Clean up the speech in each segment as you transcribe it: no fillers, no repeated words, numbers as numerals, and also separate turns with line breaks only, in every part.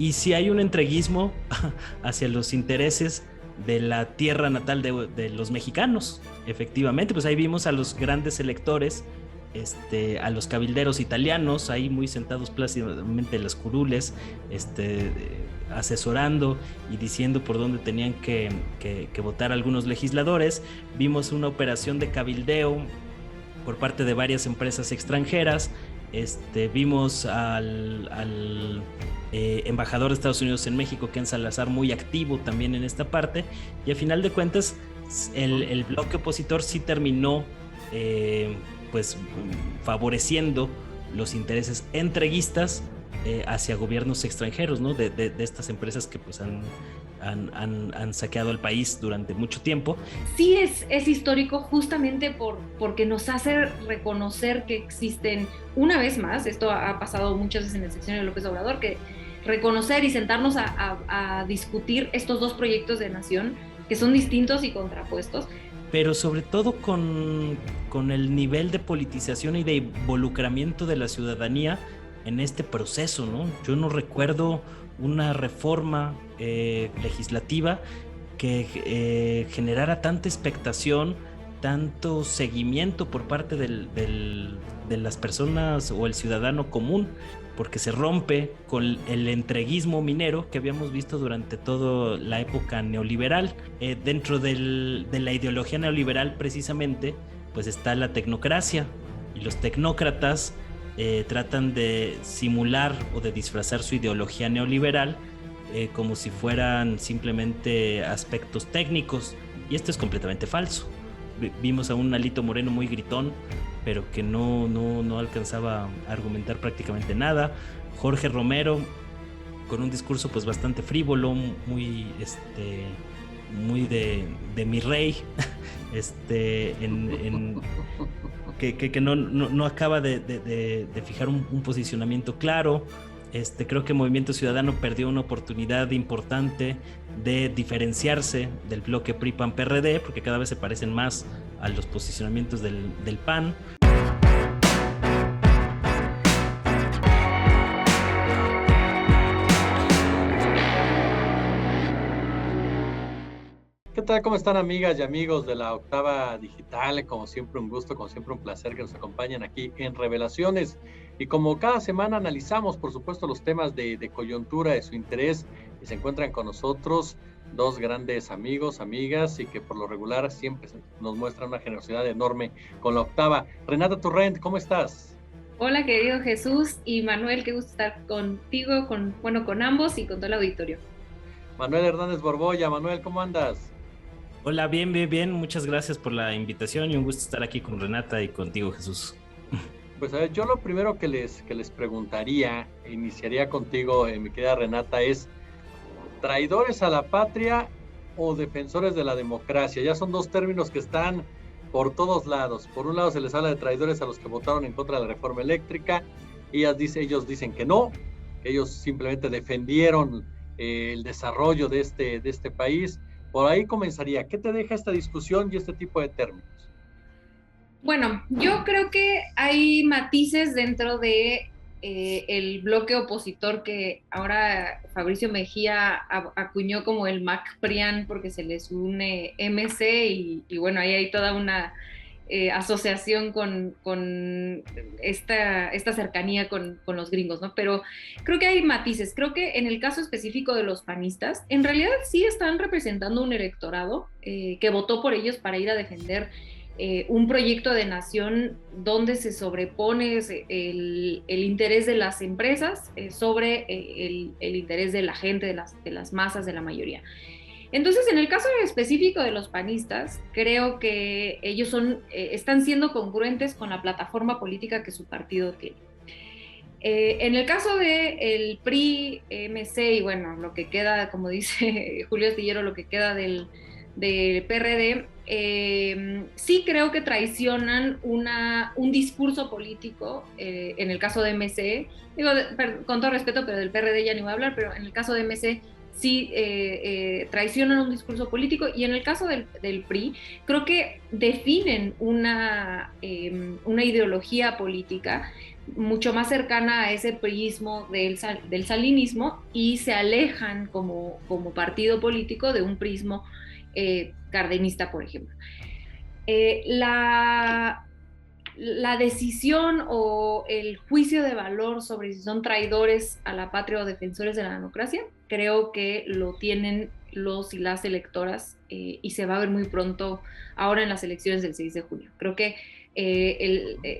y sí hay un entreguismo hacia los intereses de la tierra natal de los mexicanos. Efectivamente, pues ahí vimos a los grandes electores, a los cabilderos italianos, ahí muy sentados plácidamente en las curules, asesorando y diciendo por dónde tenían que votar algunos legisladores. Vimos una operación de cabildeo por parte de varias empresas extranjeras. Vimos al embajador de Estados Unidos en México, Ken Salazar, muy activo también en esta parte, y a final de cuentas el bloque opositor sí terminó pues favoreciendo los intereses entreguistas hacia gobiernos extranjeros, ¿no? De estas empresas que pues han saqueado el país durante mucho tiempo.
Sí es histórico justamente porque nos hace reconocer que existen, una vez más, esto ha pasado muchas veces en el sexenio de López Obrador, que reconocer y sentarnos a discutir estos dos proyectos de nación que son distintos y contrapuestos.
Pero sobre todo con el nivel de politización y de involucramiento de la ciudadanía en este proceso, ¿no? Yo no recuerdo una reforma legislativa que generara tanta expectación, tanto seguimiento por parte de las personas o el ciudadano común, porque se rompe con el entreguismo minero que habíamos visto durante toda la época neoliberal. Dentro de la ideología neoliberal precisamente, pues está la tecnocracia, y los tecnócratas tratan de simular o de disfrazar su ideología neoliberal como si fueran simplemente aspectos técnicos, y esto es completamente falso. Vimos a un Alito Moreno muy gritón, pero que no alcanzaba a argumentar prácticamente nada. Jorge Romero con un discurso pues bastante frívolo, muy de mi rey, que no acaba de fijar un posicionamiento claro. Creo que Movimiento Ciudadano perdió una oportunidad importante de diferenciarse del bloque PRI-PAN-PRD, porque cada vez se parecen más a los posicionamientos del PAN.
¿Qué tal? ¿Cómo están, amigas y amigos de la Octava Digital? Como siempre un gusto, como siempre un placer que nos acompañen aquí en Revelaciones. Y como cada semana analizamos, por supuesto, los temas de coyuntura, de su interés, y se encuentran con nosotros dos grandes amigos, amigas, y que por lo regular siempre nos muestran una generosidad enorme con la Octava. Renata Turrent, ¿cómo estás?
Hola, querido Jesús y Manuel, qué gusto estar contigo, con ambos y con todo el auditorio.
Manuel Hernández Borbolla. Manuel, ¿cómo andas?
Hola, bien, bien, bien. Muchas gracias por la invitación y un gusto estar aquí con Renata y contigo, Jesús.
Pues a ver, yo lo primero que les preguntaría, iniciaría contigo, mi querida Renata, es ¿traidores a la patria o defensores de la democracia? Ya son dos términos que están por todos lados. Por un lado se les habla de traidores a los que votaron en contra de la reforma eléctrica. Ellos dicen que no, que ellos simplemente defendieron el desarrollo de este país. Por ahí comenzaría. ¿Qué te deja esta discusión y este tipo de términos?
Bueno, yo creo que hay matices dentro de el bloque opositor que ahora Fabricio Mejía acuñó como el MAC-PRIAN porque se les une MC y bueno, ahí hay toda una asociación con esta cercanía con los gringos, ¿no? Pero creo que hay matices. Creo que en el caso específico de los panistas, en realidad sí están representando un electorado que votó por ellos para ir a defender un proyecto de nación donde se sobrepone el interés de las empresas sobre el interés de la gente, de las masas, de la mayoría. Entonces, en el caso específico de los panistas, creo que ellos están siendo congruentes con la plataforma política que su partido tiene. En el caso del PRI, MC y bueno, lo que queda, como dice Julio Astillero, lo que queda del PRD, sí creo que traicionan un discurso político, en el caso de MC, digo, con todo respeto, pero del PRD ya ni voy a hablar, pero en el caso de MC sí traicionan un discurso político, y en el caso del PRI creo que definen una ideología política mucho más cercana a ese priismo del salinismo y se alejan como partido político de un prismo cardenista, por ejemplo. La decisión o el juicio de valor sobre si son traidores a la patria o defensores de la democracia, creo que lo tienen los y las electoras y se va a ver muy pronto ahora en las elecciones del 6 de junio. Creo que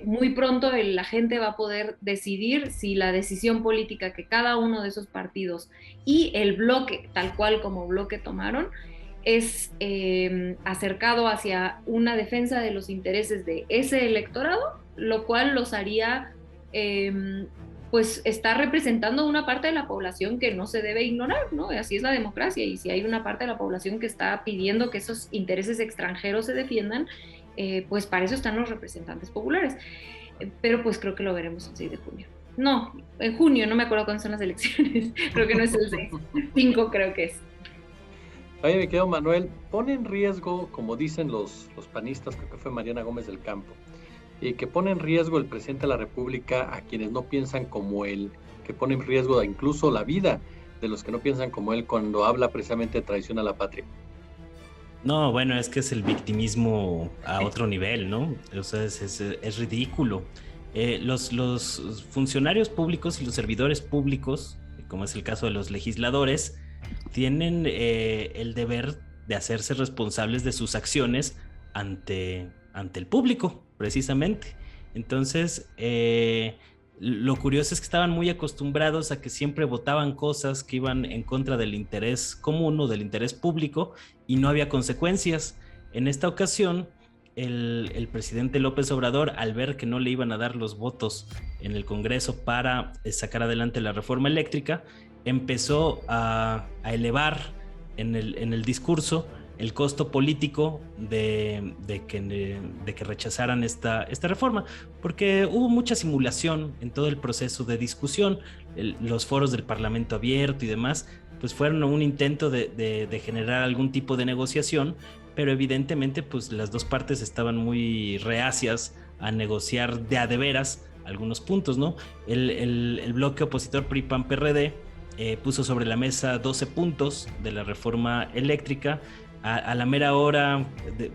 muy pronto la gente va a poder decidir si la decisión política que cada uno de esos partidos y el bloque, tal cual como bloque tomaron, es acercado hacia una defensa de los intereses de ese electorado, lo cual los haría, pues, estar representando una parte de la población que no se debe ignorar, ¿no? Así es la democracia, y si hay una parte de la población que está pidiendo que esos intereses extranjeros se defiendan, pues para eso están los representantes populares. Pero pues creo que lo veremos el 6 de junio. No, en junio, no me acuerdo cuándo son las elecciones, creo que no es el 6, 5 creo que es.
Oye, mi querido Manuel, pone en riesgo, como dicen los panistas, creo que fue Mariana Gómez del Campo, que pone en riesgo el presidente de la República a quienes no piensan como él, que pone en riesgo incluso la vida de los que no piensan como él cuando habla precisamente de traición a la patria.
No, bueno, es que es el victimismo a otro nivel, ¿no? O sea, es ridículo. Los funcionarios públicos y los servidores públicos, como es el caso de los legisladores, tienen el deber de hacerse responsables de sus acciones ante el público, precisamente. Entonces, lo curioso es que estaban muy acostumbrados a que siempre votaban cosas que iban en contra del interés común o del interés público y no había consecuencias. En esta ocasión, el presidente López Obrador, al ver que no le iban a dar los votos en el Congreso para sacar adelante la reforma eléctrica, empezó a elevar en el discurso el costo político de que rechazaran esta reforma, porque hubo mucha simulación en todo el proceso de discusión, los foros del Parlamento abierto y demás, pues fueron un intento de generar algún tipo de negociación, pero evidentemente pues las dos partes estaban muy reacias a negociar de a de veras algunos puntos, ¿no? El bloque opositor PRI-PAN-PRD puso sobre la mesa 12 puntos de la reforma eléctrica. A la mera hora,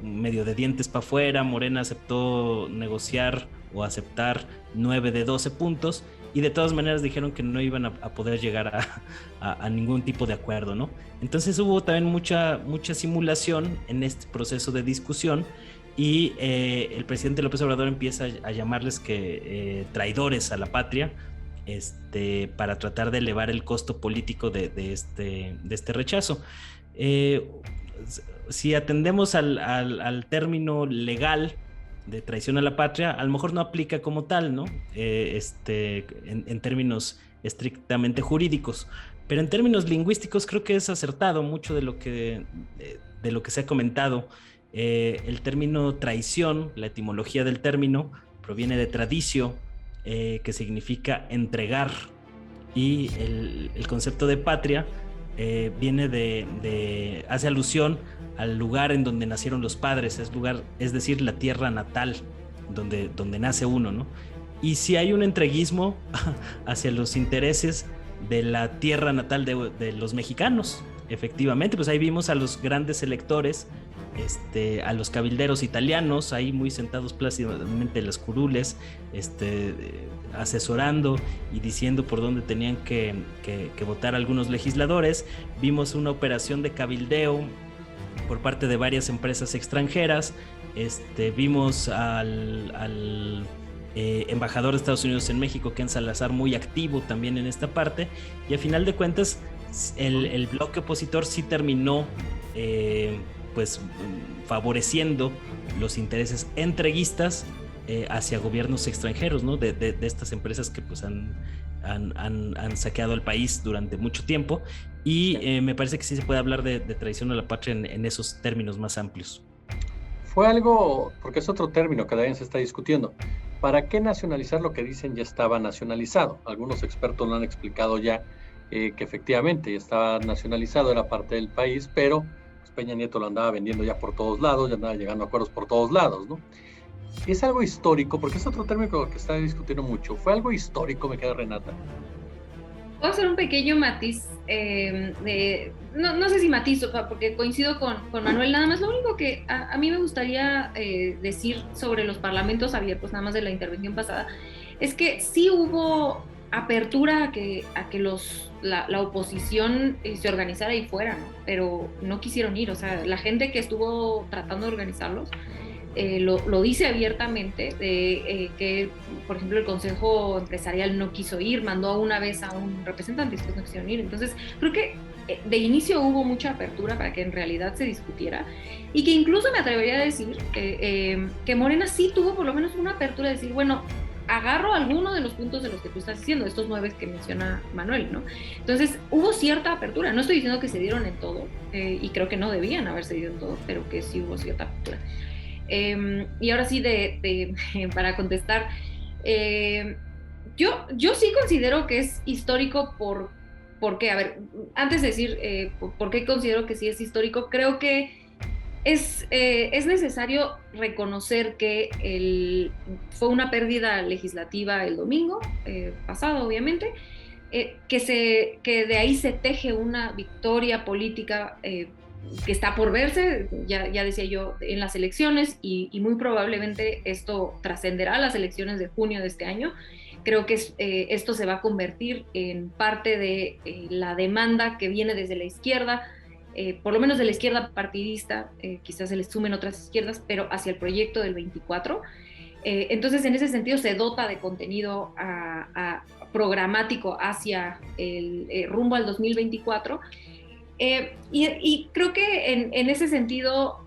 medio de dientes para afuera, Morena aceptó negociar o aceptar 9 de 12 puntos y de todas maneras dijeron que no iban a poder llegar a ningún tipo de acuerdo, ¿no? Entonces hubo también mucha simulación en este proceso de discusión y el presidente López Obrador empieza a llamarles traidores a la patria, para tratar de elevar el costo político de este rechazo. Si atendemos al término legal de traición a la patria, a lo mejor no aplica como tal, ¿no? En términos estrictamente jurídicos, pero en términos lingüísticos creo que es acertado mucho de lo que se ha comentado. El término traición, la etimología del término, proviene de tradicio, que significa entregar, y el concepto de patria hace alusión al lugar en donde nacieron los padres, es decir, la tierra natal donde nace uno, ¿no? Y si hay un entreguismo hacia los intereses de la tierra natal de los mexicanos, efectivamente, pues ahí vimos a los grandes electores, a los cabilderos italianos ahí muy sentados plácidamente en las curules, asesorando y diciendo por dónde tenían que votar algunos legisladores. Vimos una operación de cabildeo por parte de varias empresas extranjeras. Vimos al embajador de Estados Unidos en México, Ken Salazar, muy activo también en esta parte, y a final de cuentas el bloque opositor sí terminó pues favoreciendo los intereses entreguistas hacia gobiernos extranjeros, ¿no? de estas empresas que pues han saqueado el país durante mucho tiempo, y me parece que sí se puede hablar de traición a la patria en esos términos más amplios.
Fue algo, porque es otro término que también se está discutiendo. ¿Para qué nacionalizar lo que dicen ya estaba nacionalizado? Algunos expertos lo han explicado ya, que efectivamente ya estaba nacionalizado, era parte del país, pero pues Peña Nieto lo andaba vendiendo ya por todos lados, ya andaba llegando a acuerdos por todos lados, ¿no? ¿Es algo histórico? Porque es otro término que está discutiendo mucho. ¿Fue algo histórico, me queda Renata?
Puedo hacer un pequeño matiz, no sé si matiz, porque coincido con Manuel, nada más lo único que a mí me gustaría decir sobre los parlamentos abiertos, nada más de la intervención pasada, es que sí hubo apertura a que la oposición se organizara y fuera, ¿no? Pero no quisieron ir, o sea, la gente que estuvo tratando de organizarlos lo dice abiertamente, que por ejemplo el Consejo Empresarial no quiso ir, mandó una vez a un representante y después no quisieron ir. Entonces creo que de inicio hubo mucha apertura para que en realidad se discutiera y que incluso me atrevería a decir que Morena sí tuvo por lo menos una apertura de decir, bueno, agarro alguno de los puntos de los que tú estás diciendo, estos 9 que menciona Manuel, ¿no? Entonces hubo cierta apertura, no estoy diciendo que se dieron en todo, y creo que no debían haberse ido en todo, pero que sí hubo cierta apertura. Y ahora sí, para contestar, yo sí considero que es histórico ¿por qué? A ver, antes de decir por qué considero que sí es histórico, creo que es necesario reconocer que fue una pérdida legislativa el domingo pasado, obviamente, que de ahí se teje una victoria política que está por verse, ya decía yo, en las elecciones y muy probablemente esto trascenderá a las elecciones de junio de este año. Creo que esto se va a convertir en parte de la demanda que viene desde la izquierda, por lo menos de la izquierda partidista, quizás se les sumen otras izquierdas, pero hacia el proyecto del 24. Entonces, en ese sentido, se dota de contenido programático hacia el rumbo al 2024. Y creo que en ese sentido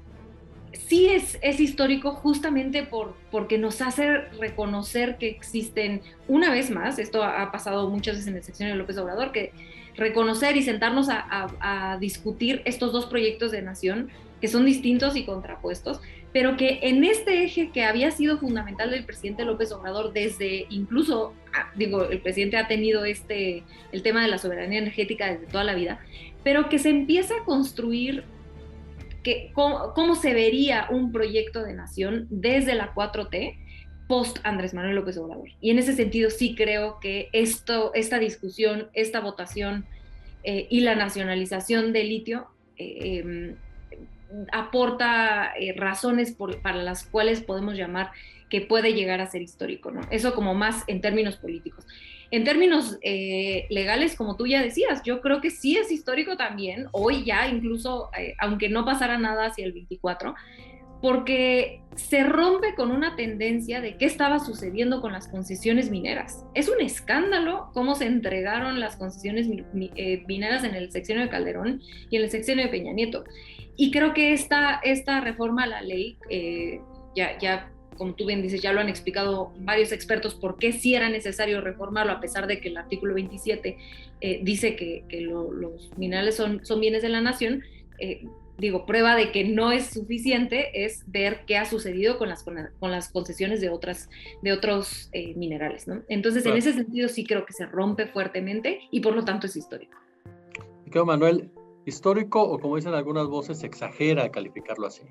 sí es histórico justamente porque nos hace reconocer que existen, una vez más, esto ha pasado muchas veces en el sexenio de López Obrador, que reconocer y sentarnos a discutir estos dos proyectos de nación que son distintos y contrapuestos, pero que en este eje que había sido fundamental del presidente López Obrador desde incluso, el presidente ha tenido el tema de la soberanía energética desde toda la vida, pero que se empieza a construir cómo se vería un proyecto de nación desde la 4T post Andrés Manuel López Obrador. Y en ese sentido sí creo que esta discusión, esta votación y la nacionalización del litio aporta razones para las cuales podemos llamar que puede llegar a ser histórico, ¿no? Eso como más en términos políticos. En términos legales, como tú ya decías, yo creo que sí es histórico también, hoy ya incluso, aunque no pasara nada hacia el 24, porque se rompe con una tendencia de qué estaba sucediendo con las concesiones mineras. Es un escándalo cómo se entregaron las concesiones mineras en el sexenio de Calderón y en el sexenio de Peña Nieto. Y creo que esta reforma a la ley, ya como tú bien dices, ya lo han explicado varios expertos por qué sí era necesario reformarlo, a pesar de que el artículo 27 dice que los minerales son bienes de la nación. Prueba de que no es suficiente es ver qué ha sucedido con las concesiones de otros minerales, ¿no? Entonces, claro, en ese sentido sí creo que se rompe fuertemente y por lo tanto es histórico.
Y creo, Manuel, histórico o como dicen algunas voces, se exagera calificarlo así.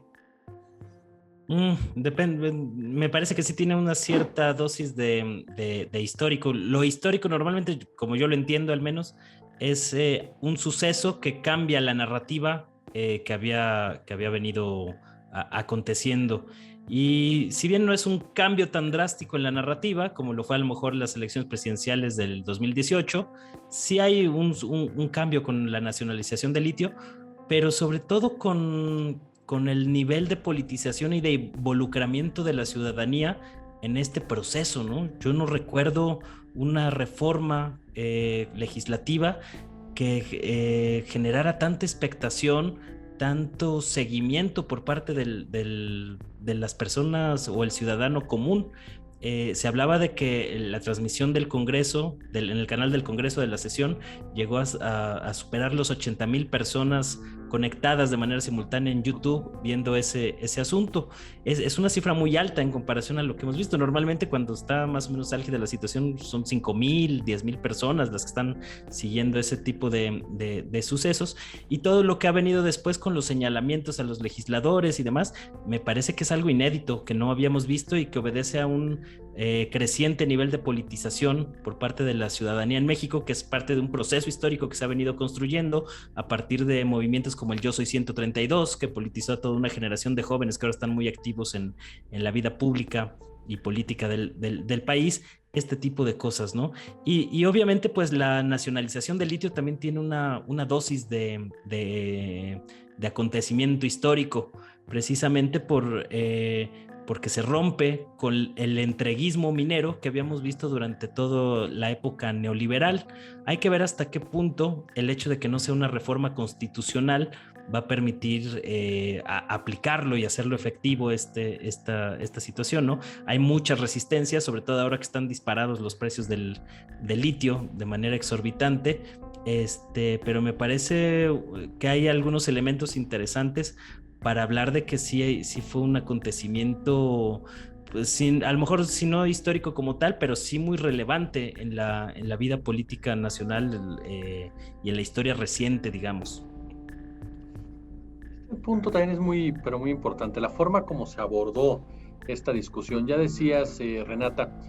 Depende, me parece que sí tiene una cierta dosis de histórico. Lo histórico normalmente, como yo lo entiendo al menos, es un suceso que cambia la narrativa que había venido aconteciendo. Y si bien no es un cambio tan drástico en la narrativa como lo fue a lo mejor las elecciones presidenciales del 2018, sí hay un cambio con la nacionalización del litio, pero sobre todo con el nivel de politización y de involucramiento de la ciudadanía en este proceso, ¿no? Yo no recuerdo una reforma legislativa que generara tanta expectación, tanto seguimiento por parte de las personas o el ciudadano común. Se hablaba de que la transmisión del Congreso, en el canal del Congreso de la sesión, llegó a superar los 80,000 personas conectadas de manera simultánea en YouTube viendo ese asunto. Es una cifra muy alta en comparación a lo que hemos visto. Normalmente cuando está más o menos álgida la situación son 5,000, 10,000 personas las que están siguiendo ese tipo de sucesos, y todo lo que ha venido después con los señalamientos a los legisladores y demás, me parece que es algo inédito que no habíamos visto y que obedece a un creciente nivel de politización por parte de la ciudadanía en México, que es parte de un proceso histórico que se ha venido construyendo a partir de movimientos como el Yo Soy 132, que politizó a toda una generación de jóvenes que ahora están muy activos en la vida pública y política del país, este tipo de cosas, ¿no? Y obviamente pues la nacionalización del litio también tiene una dosis de acontecimiento histórico, precisamente porque se rompe con el entreguismo minero que habíamos visto durante toda la época neoliberal. Hay que ver hasta qué punto el hecho de que no sea una reforma constitucional va a permitir aplicarlo y hacerlo efectivo esta situación, ¿no? Hay muchas resistencias, sobre todo ahora que están disparados los precios del litio de manera exorbitante, pero me parece que hay algunos elementos interesantes para hablar de que sí fue un acontecimiento, pues, a lo mejor sí no histórico como tal, pero sí muy relevante en la vida política nacional y en la historia reciente, digamos.
Este punto también es muy, pero muy importante, la forma como se abordó esta discusión. Ya decías, Renata,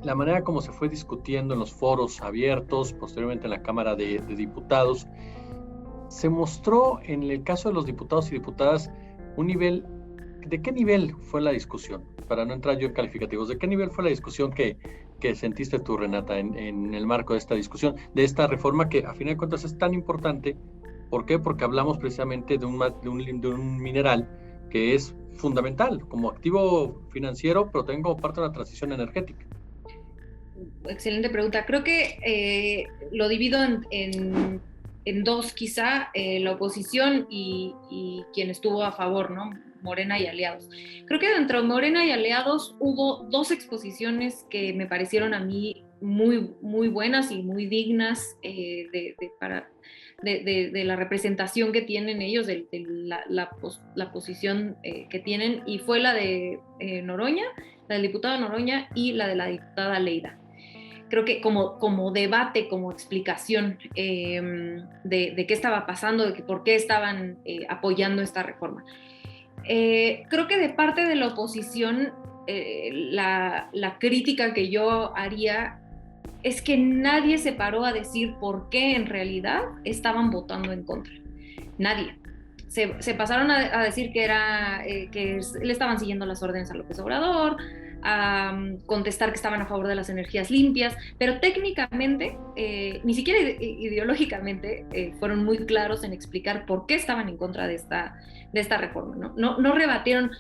la manera como se fue discutiendo en los foros abiertos, posteriormente en la Cámara de Diputados, se mostró en el caso de los diputados y diputadas un nivel. ¿De qué nivel fue la discusión? Para no entrar yo en calificativos, ¿de qué nivel fue la discusión que sentiste tú, Renata, en el marco de esta discusión, de esta reforma que a fin de cuentas es tan importante? ¿Por qué? Porque hablamos precisamente de un mineral que es fundamental como activo financiero, pero también como parte de la transición energética.
Excelente pregunta. Creo que lo divido en dos, quizá, la oposición y quien estuvo a favor, ¿no? Morena y aliados. Creo que dentro de Morena y aliados hubo dos exposiciones que me parecieron a mí muy, muy buenas y muy dignas de la representación que tienen ellos, de la posición que tienen, y fue la de Noroña, la del diputado Noroña, y la de la diputada Leida. Creo que como debate, como explicación de qué estaba pasando, de que por qué estaban apoyando esta reforma. Creo que de parte de la oposición, la crítica que yo haría es que nadie se paró a decir por qué en realidad estaban votando en contra. Nadie. Se pasaron a decir que le estaban siguiendo las órdenes a López Obrador, a contestar que estaban a favor de las energías limpias, pero técnicamente, ni siquiera ideológicamente, fueron muy claros en explicar por qué estaban en contra de esta reforma, ¿no? No rebatieron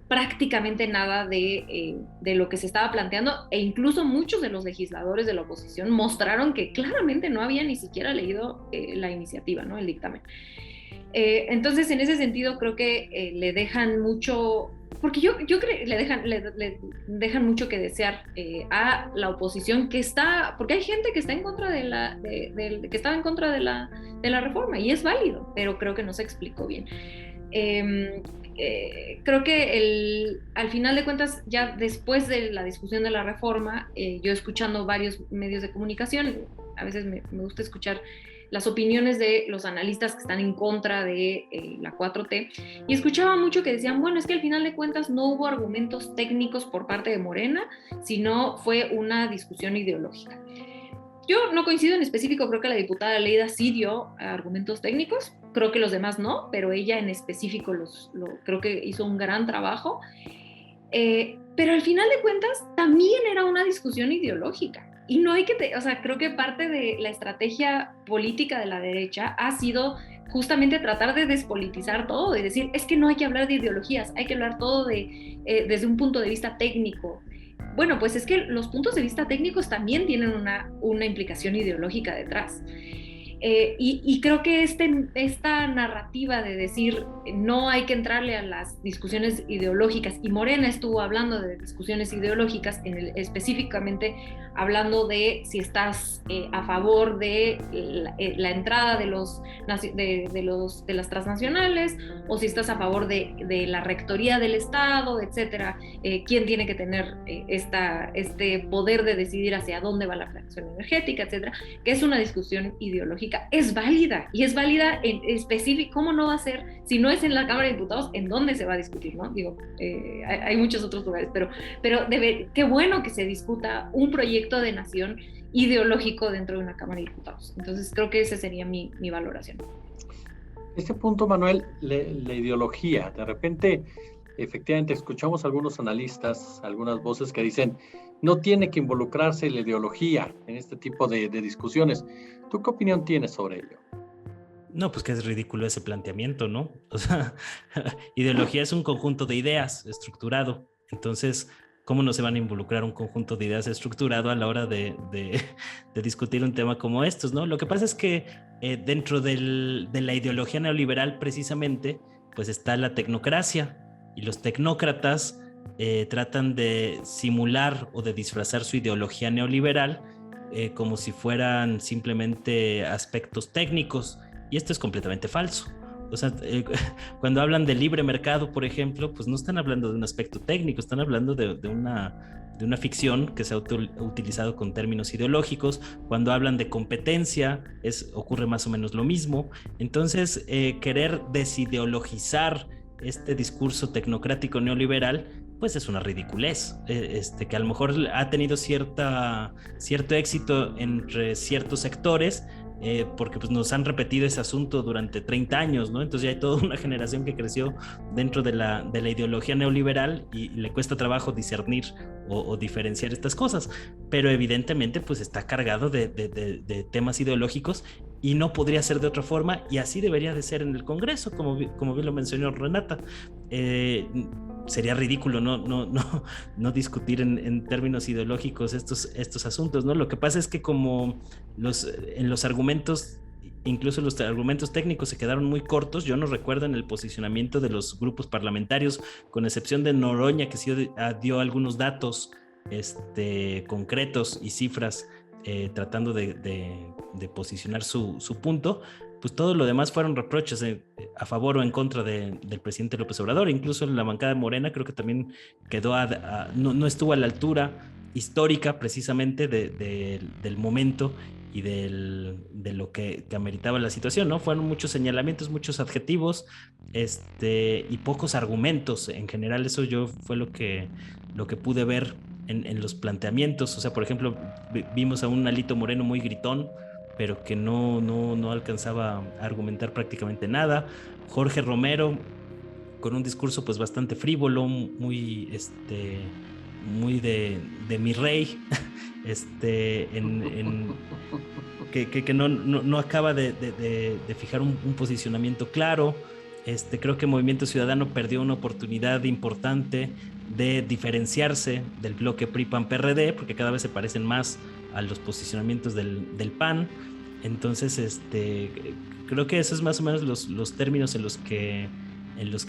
prácticamente nada de lo que se estaba planteando, e incluso muchos de los legisladores de la oposición mostraron que claramente no habían ni siquiera leído la iniciativa, ¿no? El dictamen. Entonces, en ese sentido, creo que le dejan mucho, porque yo creo que le dejan mucho que desear a la oposición, que está, porque hay gente que está en contra que estaba en contra de la reforma, y es válido, pero creo que no se explicó bien. Creo que al final de cuentas, ya después de la discusión de la reforma, yo escuchando varios medios de comunicación, a veces me gusta escuchar las opiniones de los analistas que están en contra de la 4T, y escuchaba mucho que decían, bueno, es que al final de cuentas no hubo argumentos técnicos por parte de Morena, sino fue una discusión ideológica. Yo no coincido en específico, creo que la diputada Leida sí dio argumentos técnicos, creo que los demás no, pero ella en específico creo que hizo un gran trabajo, pero al final de cuentas también era una discusión ideológica. Y no hay creo que parte de la estrategia política de la derecha ha sido justamente tratar de despolitizar todo, de decir, es que no hay que hablar de ideologías, hay que hablar todo desde un punto de vista técnico. Bueno, pues es que los puntos de vista técnicos también tienen una implicación ideológica detrás. Y creo que esta narrativa de decir no hay que entrarle a las discusiones ideológicas, y Morena estuvo hablando de discusiones ideológicas, específicamente hablando de si estás a favor de la entrada de las transnacionales, o si estás a favor de la rectoría del Estado, etcétera, quién tiene que tener este poder de decidir hacia dónde va la fracción energética, etcétera, que es una discusión ideológica. Es válida, y es válida en específico. ¿Cómo no va a ser? Si no es en la Cámara de Diputados, ¿en dónde se va a discutir? ¿No? Digo, hay muchos otros lugares, pero qué bueno que se discuta un proyecto de nación ideológico dentro de una Cámara de Diputados. Entonces creo que esa sería mi valoración.
Este punto, Manuel, la ideología, de repente, efectivamente, escuchamos a algunos analistas, algunas voces que dicen, no tiene que involucrarse la ideología en este tipo de discusiones. ¿Tú qué opinión tienes sobre ello?
No, pues que es ridículo ese planteamiento, ¿no? O sea, ideología es un conjunto de ideas estructurado. Entonces, ¿cómo no se van a involucrar un conjunto de ideas estructurado a la hora de discutir un tema como estos, ¿no? Lo que pasa es que dentro de la ideología neoliberal, precisamente, pues está la tecnocracia, y los tecnócratas tratan de simular o de disfrazar su ideología neoliberal como si fueran simplemente aspectos técnicos, y esto es completamente falso. O sea, cuando hablan de libre mercado, por ejemplo, pues no están hablando de un aspecto técnico, están hablando de una ficción que se ha utilizado con términos ideológicos. Cuando hablan de competencia, ocurre más o menos lo mismo. Entonces, querer desideologizar este discurso tecnocrático neoliberal, pues es una ridiculez, que a lo mejor ha tenido cierto éxito entre ciertos sectores, porque pues nos han repetido ese asunto durante 30 años, ¿no? Entonces ya hay toda una generación que creció dentro de la ideología neoliberal, y le cuesta trabajo discernir o diferenciar estas cosas, pero evidentemente pues está cargado de temas ideológicos, y no podría ser de otra forma, y así debería de ser en el Congreso, como bien lo mencionó Renata. Sería ridículo no discutir en términos ideológicos estos asuntos, ¿no? Lo que pasa es que como en los argumentos, incluso los argumentos técnicos, se quedaron muy cortos. Yo no recuerdo en el posicionamiento de los grupos parlamentarios, con excepción de Noroña, que sí dio algunos datos concretos y cifras, tratando de posicionar su punto. Pues todo lo demás fueron reproches a favor o en contra del presidente López Obrador. Incluso en la bancada de Morena creo que también quedó no estuvo a la altura histórica, precisamente del momento y de lo que ameritaba la situación, ¿no? Fueron muchos señalamientos, muchos adjetivos, y pocos argumentos. En general, eso fue lo que pude ver en los planteamientos. O sea, por ejemplo, vimos a un Alito Moreno muy gritón, pero que no alcanzaba a argumentar prácticamente nada. Jorge Romero, con un discurso pues bastante frívolo, muy de mi rey, que no acaba de fijar un posicionamiento claro. Creo que Movimiento Ciudadano perdió una oportunidad importante de diferenciarse del bloque PRI-PAN-PRD, porque cada vez se parecen más a los posicionamientos del PAN. Entonces, creo que esos es más o menos los términos en los que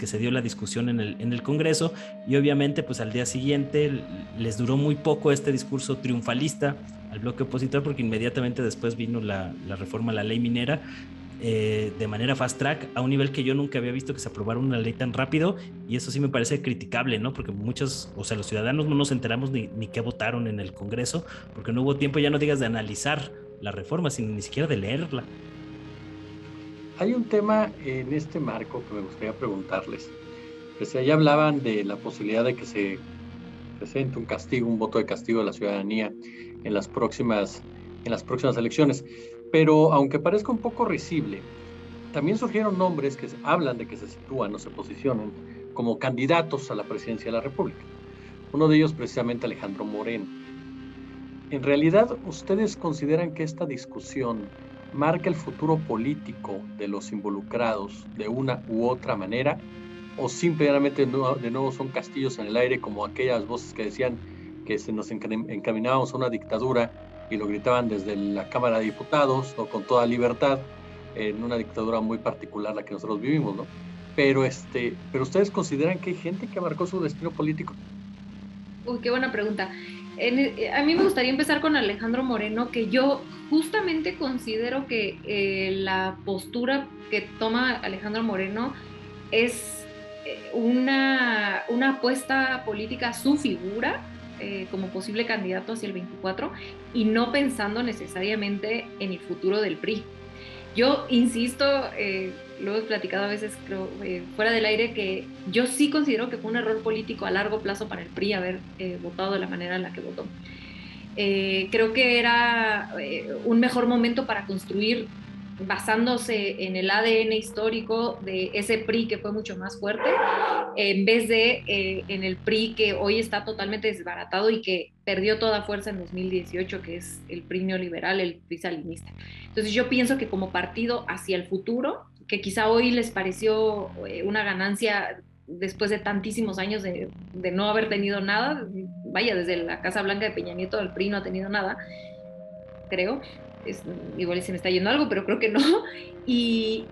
se dio la discusión en el Congreso, y obviamente pues al día siguiente les duró muy poco este discurso triunfalista al bloque opositor, porque inmediatamente después vino la reforma a la ley minera, de manera fast track, a un nivel que yo nunca había visto que se aprobara una ley tan rápido, y eso sí me parece criticable, ¿no? Porque los ciudadanos no nos enteramos ni qué votaron en el Congreso, porque no hubo tiempo, ya no digas de analizar la reforma, sino ni siquiera de leerla.
Hay un tema en este marco que me gustaría preguntarles. Pues ya hablaban de la posibilidad de que se presente un castigo, un voto de castigo de la ciudadanía en las próximas elecciones. Pero aunque parezca un poco risible, también surgieron nombres que hablan de que se sitúan o se posicionan como candidatos a la presidencia de la República. Uno de ellos precisamente Alejandro Moreno. ¿En realidad ustedes consideran que esta discusión marca el futuro político de los involucrados de una u otra manera, o simplemente de nuevo son castillos en el aire, como aquellas voces que decían que nos encaminábamos a una dictadura y lo gritaban desde la Cámara de Diputados, ¿no? Con toda libertad, en una dictadura muy particular la que nosotros vivimos, ¿no? Pero ¿ustedes consideran que hay gente que marcó su destino político?
Uy, qué buena pregunta. A mí me gustaría empezar con Alejandro Moreno, que yo justamente considero que la postura que toma Alejandro Moreno es una apuesta política a su figura como posible candidato hacia el 24 y no pensando necesariamente en el futuro del PRI. Yo insisto, lo hemos platicado a veces, creo, fuera del aire, que yo sí considero que fue un error político a largo plazo para el PRI haber votado de la manera en la que votó. Creo que era un mejor momento para construir basándose en el ADN histórico de ese PRI que fue mucho más fuerte, en vez de en el PRI que hoy está totalmente desbaratado y que perdió toda fuerza en 2018, que es el PRI neoliberal, el PRI salinista. Entonces yo pienso que como partido hacia el futuro, que quizá hoy les pareció una ganancia después de tantísimos años de no haber tenido nada, vaya, desde la Casa Blanca de Peña Nieto el PRI no ha tenido nada, creo, igual se me está yendo algo, pero creo que no, y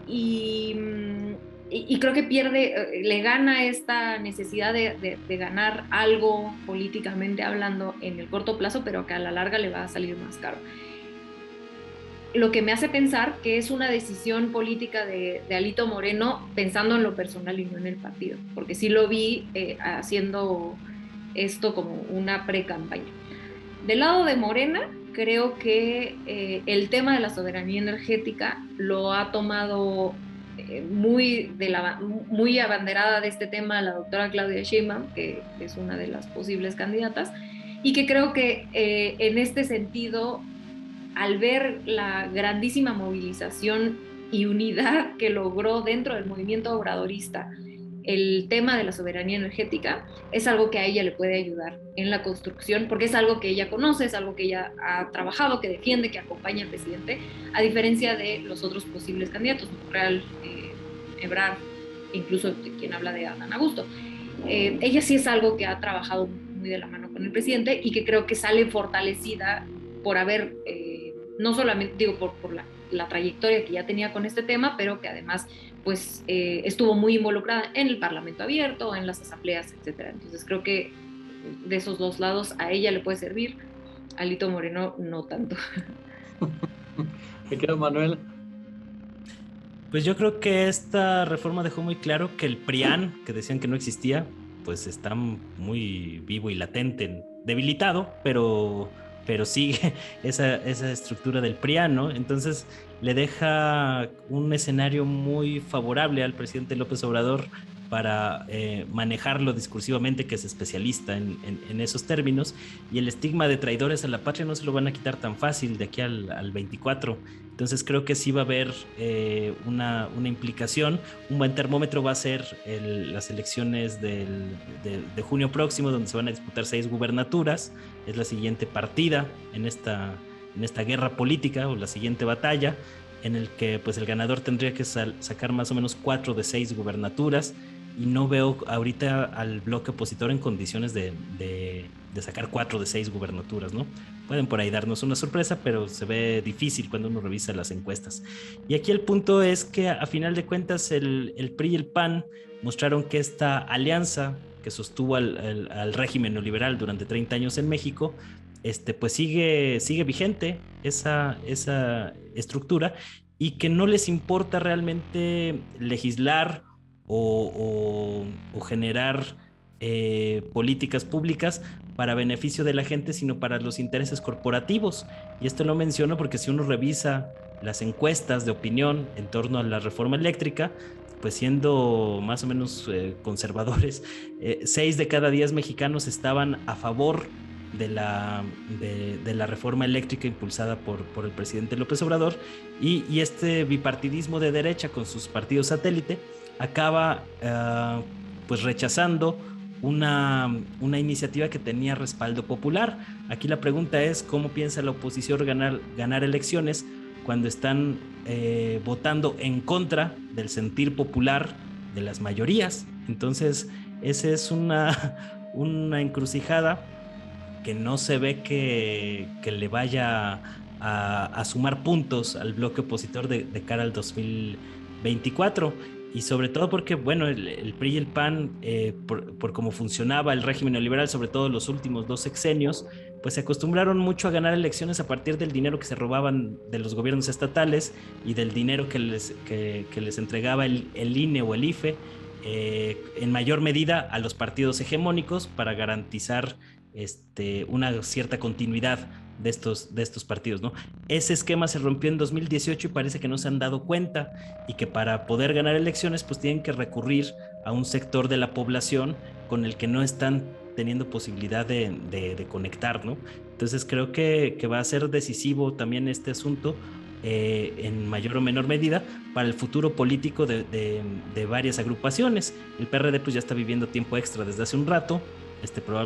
creo que le gana esta necesidad de ganar algo políticamente hablando en el corto plazo, pero que a la larga le va a salir más caro. Lo que me hace pensar que es una decisión política de Alito Moreno pensando en lo personal y no en el partido, porque sí lo vi haciendo esto como una pre-campaña. Del lado de Morena, creo que el tema de la soberanía energética lo ha tomado muy abanderada de este tema la doctora Claudia Sheinbaum, que es una de las posibles candidatas, y que creo que en este sentido, al ver la grandísima movilización y unidad que logró dentro del movimiento obradorista el tema de la soberanía energética, es algo que a ella le puede ayudar en la construcción, porque es algo que ella conoce, es algo que ella ha trabajado, que defiende, que acompaña al presidente, a diferencia de los otros posibles candidatos, Monreal, Ebrard, incluso quien habla de Adán Augusto. Ella sí es algo que ha trabajado muy de la mano con el presidente y que creo que sale fortalecida por haber, no solamente, digo, por la trayectoria que ya tenía con este tema, pero que además pues estuvo muy involucrada en el Parlamento Abierto, en las asambleas, etcétera. Entonces creo que de esos dos lados a ella le puede servir, a Alito Moreno no tanto.
¿Te queda, Manuel?
Pues yo creo que esta reforma dejó muy claro que el PRIAN, que decían que no existía, pues está muy vivo y latente, debilitado, pero sigue esa estructura del PRIAN, ¿no? Entonces le deja un escenario muy favorable al presidente López Obrador para manejarlo discursivamente, que es especialista en esos términos, y el estigma de traidores a la patria no se lo van a quitar tan fácil de aquí al 24. Entonces creo que sí va a haber una implicación. Un buen termómetro va a ser las elecciones de junio próximo, donde se van a disputar 6 gubernaturas. Es la siguiente partida en esta guerra política, o la siguiente batalla, en el que pues el ganador tendría que sacar más o menos 4 de 6 gubernaturas, y no veo ahorita al bloque opositor en condiciones de sacar 4 de 6 gubernaturas, ¿no? Pueden por ahí darnos una sorpresa, pero se ve difícil cuando uno revisa las encuestas. Y aquí el punto es que a final de cuentas el PRI y el PAN mostraron que esta alianza que sostuvo al régimen neoliberal durante 30 años en México, pues sigue vigente esa estructura, y que no les importa realmente legislar o generar políticas públicas para beneficio de la gente, sino para los intereses corporativos. Y esto lo menciono porque si uno revisa las encuestas de opinión en torno a la reforma eléctrica, pues siendo más o menos conservadores, 6 de cada 10 mexicanos estaban a favor de la reforma eléctrica impulsada por el presidente López Obrador, y este bipartidismo de derecha con sus partidos satélite acaba pues rechazando una iniciativa que tenía respaldo popular. Aquí la pregunta es cómo piensa la oposición ganar elecciones cuando están votando en contra del sentir popular de las mayorías. Entonces esa es una encrucijada que no se ve que le vaya a sumar puntos al bloque opositor de cara al 2024. Y sobre todo porque, bueno, el PRI y el PAN, por cómo funcionaba el régimen neoliberal, sobre todo los últimos 2 sexenios, pues se acostumbraron mucho a ganar elecciones a partir del dinero que se robaban de los gobiernos estatales y del dinero que les entregaba el INE o el IFE, en mayor medida a los partidos hegemónicos para garantizar una cierta continuidad de estos partidos, ¿no? Ese esquema se rompió en 2018 y parece que no se han dado cuenta y que para poder ganar elecciones pues tienen que recurrir a un sector de la población con el que no están teniendo posibilidad de conectar, ¿no? Entonces creo que va a ser decisivo también este asunto, en mayor o menor medida para el futuro político de varias agrupaciones. El PRD pues ya está viviendo tiempo extra desde hace un rato,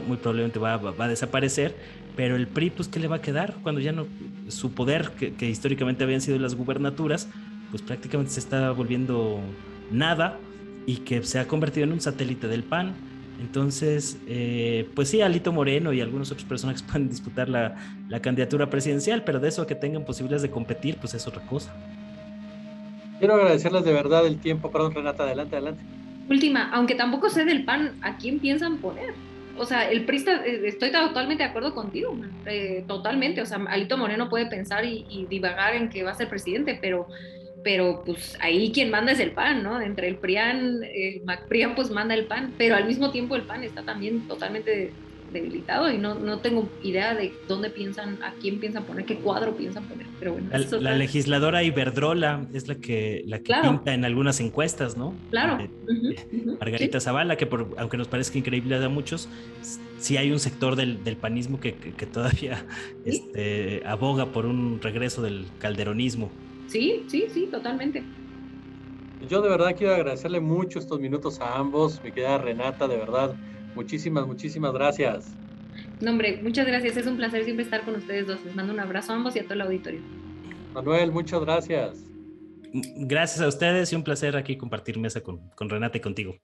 muy probablemente va a desaparecer, pero el PRI pues ¿qué le va a quedar cuando ya no, su poder que históricamente habían sido las gubernaturas, pues prácticamente se está volviendo nada y que se ha convertido en un satélite del PAN? Entonces, pues sí, Alito Moreno y algunos otros personajes pueden disputar la candidatura presidencial, pero de eso a que tengan posibilidades de competir, pues es otra cosa.
Quiero agradecerles de verdad el tiempo. Perdón, Renata, adelante, adelante.
Última, aunque tampoco sé del PAN, ¿a quién piensan poner? O sea, el PRI estoy totalmente de acuerdo contigo, totalmente. O sea, Alito Moreno puede pensar y divagar en que va a ser presidente, pero pues ahí quien manda es el PAN, ¿no? Entre el PRIAN, MacPRIAN, pues manda el PAN, pero al mismo tiempo el PAN está también totalmente debilitado y no tengo idea de dónde piensan, a quién piensan poner, qué cuadro piensan poner, pero bueno.
La legisladora Iberdrola es la que
claro,
pinta en algunas encuestas, ¿no?
Claro.
Margarita
Sí.
Zavala, que aunque nos parezca increíble a muchos, sí hay un sector del panismo que todavía
¿Sí?
Aboga por un regreso del calderonismo.
Sí, totalmente.
Yo de verdad quiero agradecerle mucho estos minutos a ambos, mi querida Renata, de verdad, muchísimas gracias.
No, hombre, muchas gracias, es un placer siempre estar con ustedes dos. Les mando un abrazo a ambos y a todo el auditorio.
Manuel, muchas gracias.
Gracias a ustedes y un placer aquí compartir mesa con Renata y contigo.